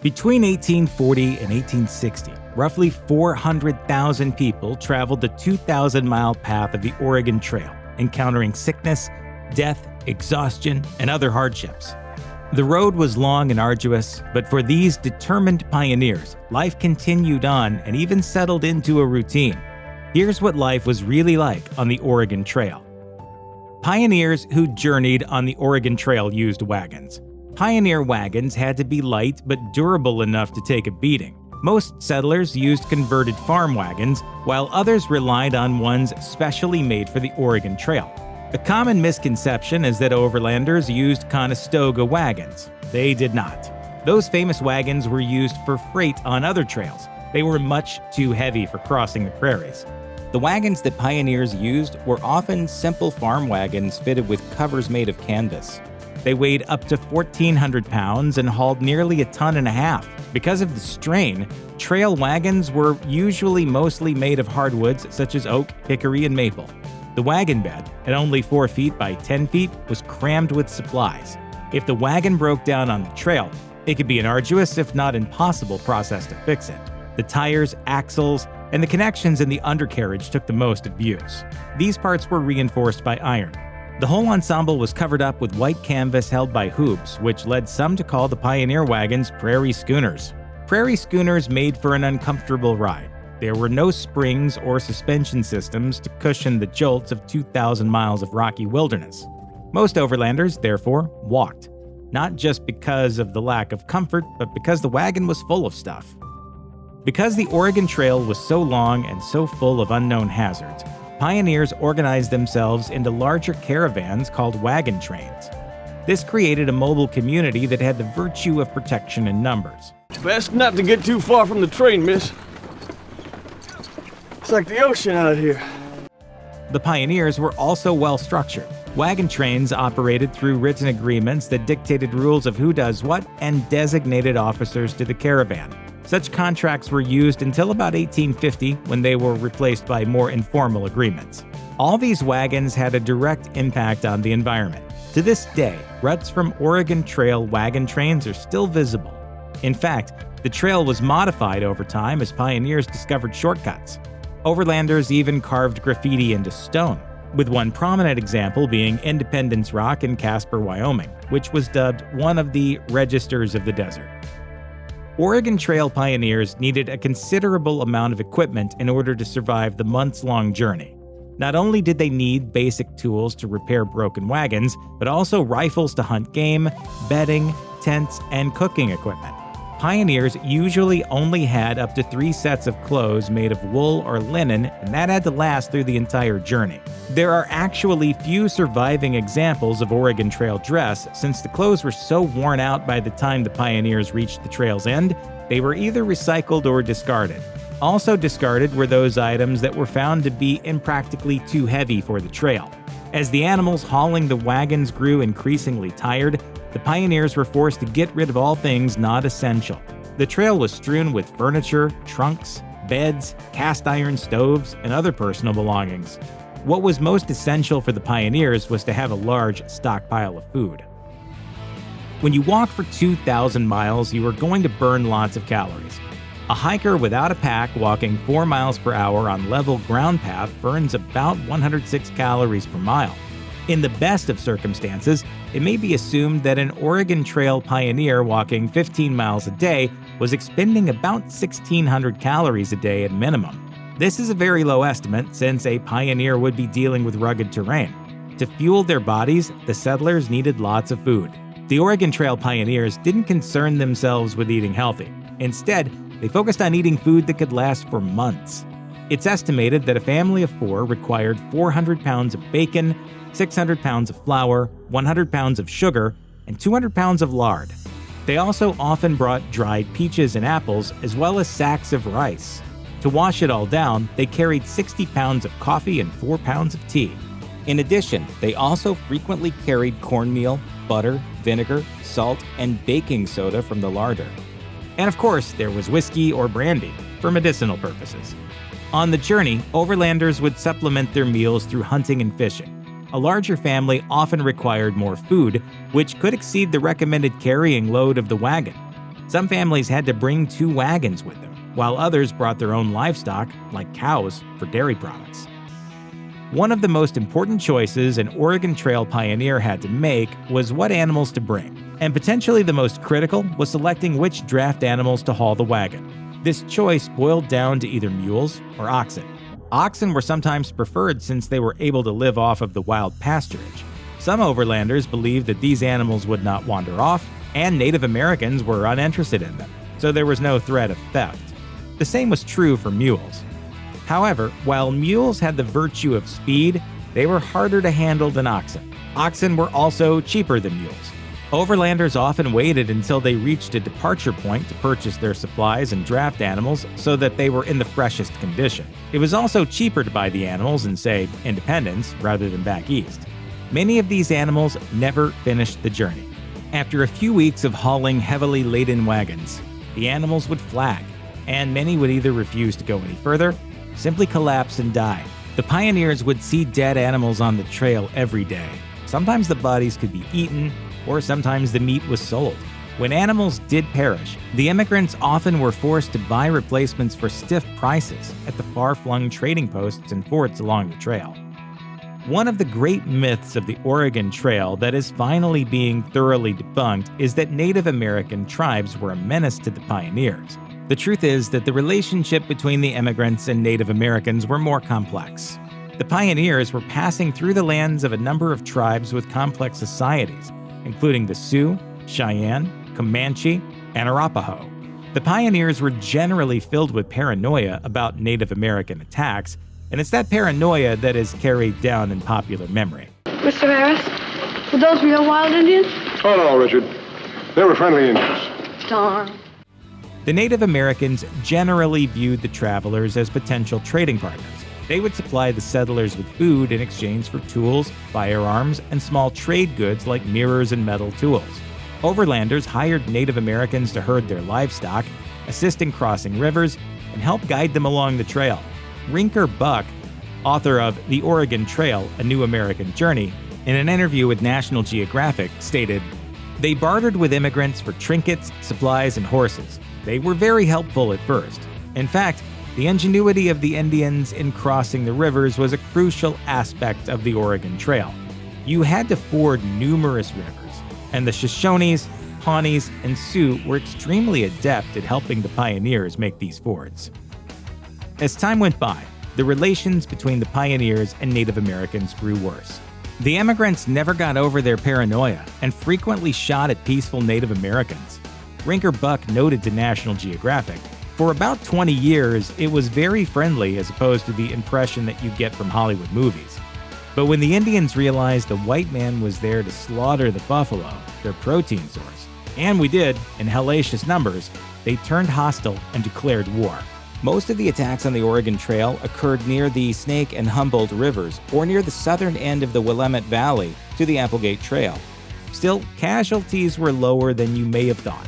Between 1840 and 1860, roughly 400,000 people traveled the 2,000-mile path of the Oregon Trail, encountering sickness, death, exhaustion, and other hardships. The road was long and arduous, but for these determined pioneers, life continued on and even settled into a routine. Here's what life was really like on the Oregon Trail. Pioneers who journeyed on the Oregon Trail used wagons. Pioneer wagons had to be light but durable enough to take a beating. Most settlers used converted farm wagons, while others relied on ones specially made for the Oregon Trail. A common misconception is that overlanders used Conestoga wagons. They did not. Those famous wagons were used for freight on other trails. They were much too heavy for crossing the prairies. The wagons that pioneers used were often simple farm wagons fitted with covers made of canvas. They weighed up to 1,400 pounds and hauled nearly 1.5 tons. Because of the strain, trail wagons were usually mostly made of hardwoods such as oak, hickory, and maple. The wagon bed, at only 4 feet by 10 feet, was crammed with supplies. If the wagon broke down on the trail, it could be an arduous, if not impossible, process to fix it. The tires, axles, and the connections in the undercarriage took the most abuse. These parts were reinforced by iron. The whole ensemble was covered up with white canvas held by hoops, which led some to call the pioneer wagons prairie schooners. Prairie schooners made for an uncomfortable ride. There were no springs or suspension systems to cushion the jolts of 2,000 miles of rocky wilderness. Most overlanders, therefore, walked, not just because of the lack of comfort, but because the wagon was full of stuff. Because the Oregon Trail was so long and so full of unknown hazards, pioneers organized themselves into larger caravans called wagon trains. This created a mobile community that had the virtue of protection in numbers. Best not to get too far from the train, miss. It's like the ocean out here. The pioneers were also well-structured. Wagon trains operated through written agreements that dictated rules of who does what and designated officers to the caravan. Such contracts were used until about 1850, when they were replaced by more informal agreements. All these wagons had a direct impact on the environment. To this day, ruts from Oregon Trail wagon trains are still visible. In fact, the trail was modified over time as pioneers discovered shortcuts. Overlanders even carved graffiti into stone, with one prominent example being Independence Rock in Casper, Wyoming, which was dubbed one of the registers of the desert. Oregon Trail pioneers needed a considerable amount of equipment in order to survive the months-long journey. Not only did they need basic tools to repair broken wagons, but also rifles to hunt game, bedding, tents, and cooking equipment. Pioneers usually only had up to 3 sets of clothes made of wool or linen, and that had to last through the entire journey. There are actually few surviving examples of Oregon Trail dress, since the clothes were so worn out by the time the pioneers reached the trail's end, they were either recycled or discarded. Also discarded were those items that were found to be impractically too heavy for the trail. As the animals hauling the wagons grew increasingly tired, the pioneers were forced to get rid of all things not essential. The trail was strewn with furniture, trunks, beds, cast iron stoves, and other personal belongings. What was most essential for the pioneers was to have a large stockpile of food. When you walk for 2,000 miles, you are going to burn lots of calories. A hiker without a pack walking 4 miles per hour on level ground path burns about 106 calories per mile. In the best of circumstances, it may be assumed that an Oregon Trail pioneer walking 15 miles a day was expending about 1,600 calories a day at minimum. This is a very low estimate, since a pioneer would be dealing with rugged terrain. To fuel their bodies, the settlers needed lots of food. The Oregon Trail pioneers didn't concern themselves with eating healthy. Instead, they focused on eating food that could last for months. It's estimated that a family of 4 required 400 pounds of bacon, 600 pounds of flour, 100 pounds of sugar, and 200 pounds of lard. They also often brought dried peaches and apples, as well as sacks of rice. To wash it all down, they carried 60 pounds of coffee and 4 pounds of tea. In addition, they also frequently carried cornmeal, butter, vinegar, salt, and baking soda from the larder. And of course, there was whiskey or brandy for medicinal purposes. On the journey, overlanders would supplement their meals through hunting and fishing. A larger family often required more food, which could exceed the recommended carrying load of the wagon. Some families had to bring 2 wagons with them, while others brought their own livestock, like cows, for dairy products. One of the most important choices an Oregon Trail pioneer had to make was what animals to bring, and potentially the most critical was selecting which draft animals to haul the wagon. This choice boiled down to either mules or oxen. Oxen were sometimes preferred since they were able to live off of the wild pasturage. Some overlanders believed that these animals would not wander off, and Native Americans were uninterested in them, so there was no threat of theft. The same was true for mules. However, while mules had the virtue of speed, they were harder to handle than oxen. Oxen were also cheaper than mules. Overlanders often waited until they reached a departure point to purchase their supplies and draft animals so that they were in the freshest condition. It was also cheaper to buy the animals in, say, Independence rather than back east. Many of these animals never finished the journey. After a few weeks of hauling heavily laden wagons, the animals would flag, and many would either refuse to go any further, simply collapse and die. The pioneers would see dead animals on the trail every day. Sometimes the bodies could be eaten, or sometimes the meat was sold. When animals did perish, the immigrants often were forced to buy replacements for stiff prices at the far-flung trading posts and forts along the trail. One of the great myths of the Oregon Trail that is finally being thoroughly debunked is that Native American tribes were a menace to the pioneers. The truth is that the relationship between the immigrants and Native Americans were more complex. The pioneers were passing through the lands of a number of tribes with complex societies, including the Sioux, Cheyenne, Comanche, and Arapaho. The pioneers were generally filled with paranoia about Native American attacks, and it's that paranoia that is carried down in popular memory. Mr. Harris, were those real wild Indians? Oh, no, Richard. They were friendly Indians. Darn. The Native Americans generally viewed the travelers as potential trading partners. They would supply the settlers with food in exchange for tools, firearms, and small trade goods like mirrors and metal tools. Overlanders hired Native Americans to herd their livestock, assist in crossing rivers, and help guide them along the trail. Rinker Buck, author of The Oregon Trail, A New American Journey, in an interview with National Geographic, stated, "They bartered with immigrants for trinkets, supplies, and horses. They were very helpful at first. In fact, the ingenuity of the Indians in crossing the rivers was a crucial aspect of the Oregon Trail. You had to ford numerous rivers, and the Shoshones, Pawnees, and Sioux were extremely adept at helping the pioneers make these fords." As time went by, the relations between the pioneers and Native Americans grew worse. The immigrants never got over their paranoia and frequently shot at peaceful Native Americans. Rinker Buck noted to National Geographic, "For about 20 years, it was very friendly as opposed to the impression that you get from Hollywood movies. But when the Indians realized the white man was there to slaughter the buffalo, their protein source, and we did, in hellacious numbers, they turned hostile and declared war." Most of the attacks on the Oregon Trail occurred near the Snake and Humboldt rivers or near the southern end of the Willamette Valley to the Applegate Trail. Still, casualties were lower than you may have thought.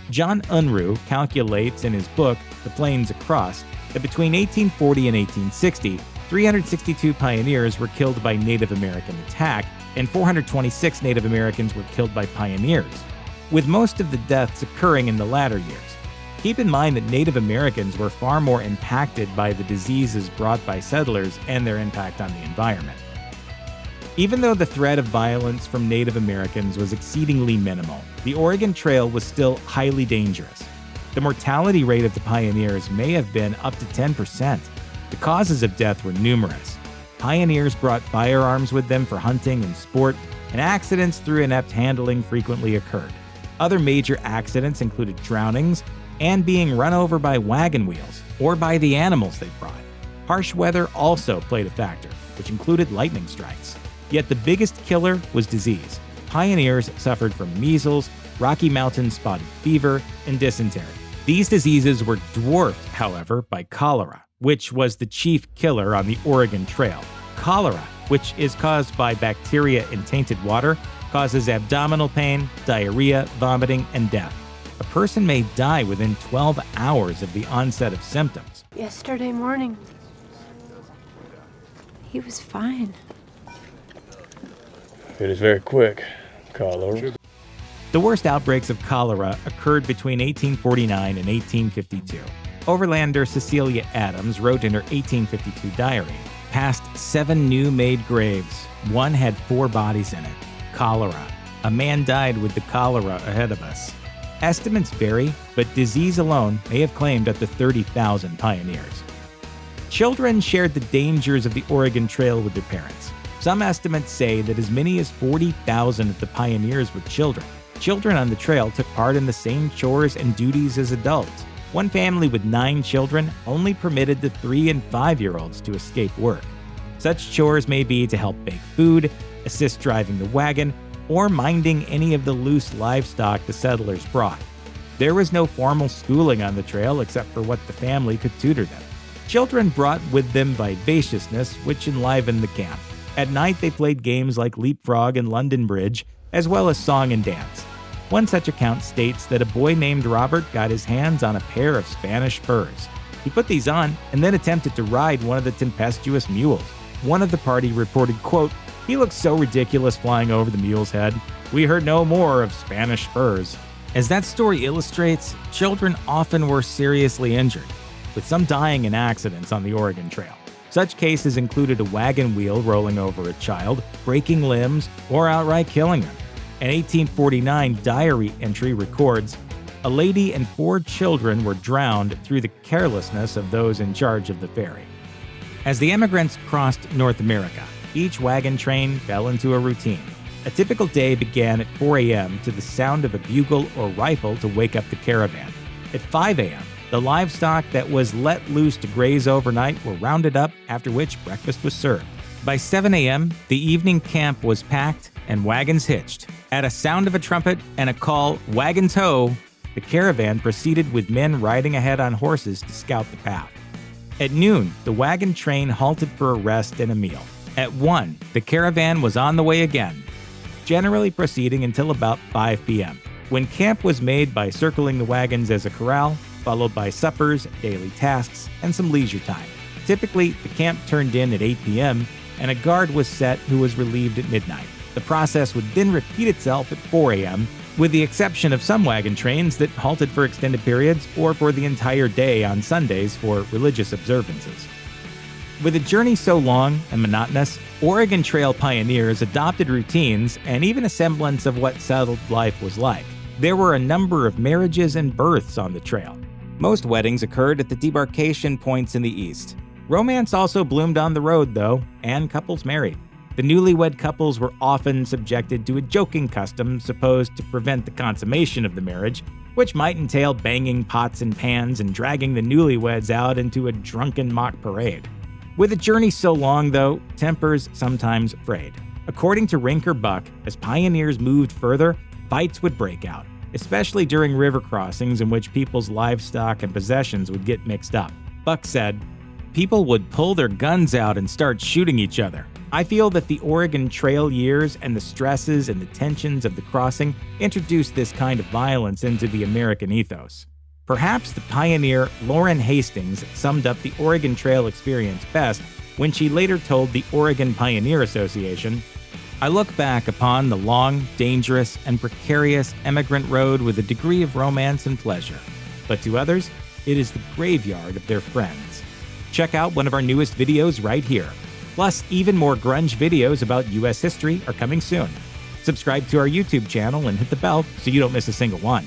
John Unruh calculates in his book, The Plains Across, that between 1840 and 1860, 362 pioneers were killed by Native American attack, and 426 Native Americans were killed by pioneers, with most of the deaths occurring in the latter years. Keep in mind that Native Americans were far more impacted by the diseases brought by settlers and their impact on the environment. Even though the threat of violence from Native Americans was exceedingly minimal, the Oregon Trail was still highly dangerous. The mortality rate of the pioneers may have been up to 10%. The causes of death were numerous. Pioneers brought firearms with them for hunting and sport, and accidents through inept handling frequently occurred. Other major accidents included drownings and being run over by wagon wheels or by the animals they brought. Harsh weather also played a factor, which included lightning strikes. Yet the biggest killer was disease. Pioneers suffered from measles, Rocky Mountain spotted fever, and dysentery. These diseases were dwarfed, however, by cholera, which was the chief killer on the Oregon Trail. Cholera, which is caused by bacteria in tainted water, causes abdominal pain, diarrhea, vomiting, and death. A person may die within 12 hours of the onset of symptoms. Yesterday morning, he was fine. It is very quick, Carlo. The worst outbreaks of cholera occurred between 1849 and 1852. Overlander Cecilia Adams wrote in her 1852 diary, "Past 7 new-made graves. One had 4 bodies in it. Cholera. A man died with the cholera ahead of us." Estimates vary, but disease alone may have claimed up to 30,000 pioneers. Children shared the dangers of the Oregon Trail with their parents. Some estimates say that as many as 40,000 of the pioneers were children. Children on the trail took part in the same chores and duties as adults. One family with 9 children only permitted the 3- and 5-year-olds to escape work. Such chores may be to help bake food, assist driving the wagon, or minding any of the loose livestock the settlers brought. There was no formal schooling on the trail except for what the family could tutor them. Children brought with them vivaciousness, which enlivened the camp. At night, they played games like leapfrog and London Bridge, as well as song and dance. One such account states that a boy named Robert got his hands on a pair of Spanish spurs. He put these on and then attempted to ride one of the tempestuous mules. One of the party reported, quote, "He looked so ridiculous flying over the mule's head. We heard no more of Spanish spurs." As that story illustrates, children often were seriously injured, with some dying in accidents on the Oregon Trail. Such cases included a wagon wheel rolling over a child, breaking limbs, or outright killing them. An 1849 diary entry records, "A lady and 4 children were drowned through the carelessness of those in charge of the ferry." As the emigrants crossed North America, each wagon train fell into a routine. A typical day began at 4 a.m. to the sound of a bugle or rifle to wake up the caravan. At 5 a.m., the livestock that was let loose to graze overnight were rounded up, after which breakfast was served. By 7 a.m., the evening camp was packed and wagons hitched. At a sound of a trumpet and a call, "Wagons ho!" the caravan proceeded with men riding ahead on horses to scout the path. At noon, the wagon train halted for a rest and a meal. At 1, the caravan was on the way again, generally proceeding until about 5 p.m., when camp was made by circling the wagons as a corral, followed by suppers, daily tasks, and some leisure time. Typically, the camp turned in at 8 p.m., and a guard was set who was relieved at midnight. The process would then repeat itself at 4 a.m., with the exception of some wagon trains that halted for extended periods or for the entire day on Sundays for religious observances. With a journey so long and monotonous, Oregon Trail pioneers adopted routines and even a semblance of what settled life was like. There were a number of marriages and births on the trail. Most weddings occurred at the demarcation points in the east. Romance also bloomed on the road, though, and couples married. The newlywed couples were often subjected to a joking custom supposed to prevent the consummation of the marriage, which might entail banging pots and pans and dragging the newlyweds out into a drunken mock parade. With a journey so long, though, tempers sometimes frayed. According to Rinker Buck, as pioneers moved further, fights would break out, especially during river crossings in which people's livestock and possessions would get mixed up. Buck said, "People would pull their guns out and start shooting each other. I feel that the Oregon Trail years and the stresses and the tensions of the crossing introduced this kind of violence into the American ethos." Perhaps the pioneer Lauren Hastings summed up the Oregon Trail experience best when she later told the Oregon Pioneer Association, "I look back upon the long, dangerous, and precarious emigrant road with a degree of romance and pleasure. But to others, it is the graveyard of their friends." Check out one of our newest videos right here. Plus, even more grunge videos about U.S. history are coming soon. Subscribe to our YouTube channel and hit the bell so you don't miss a single one.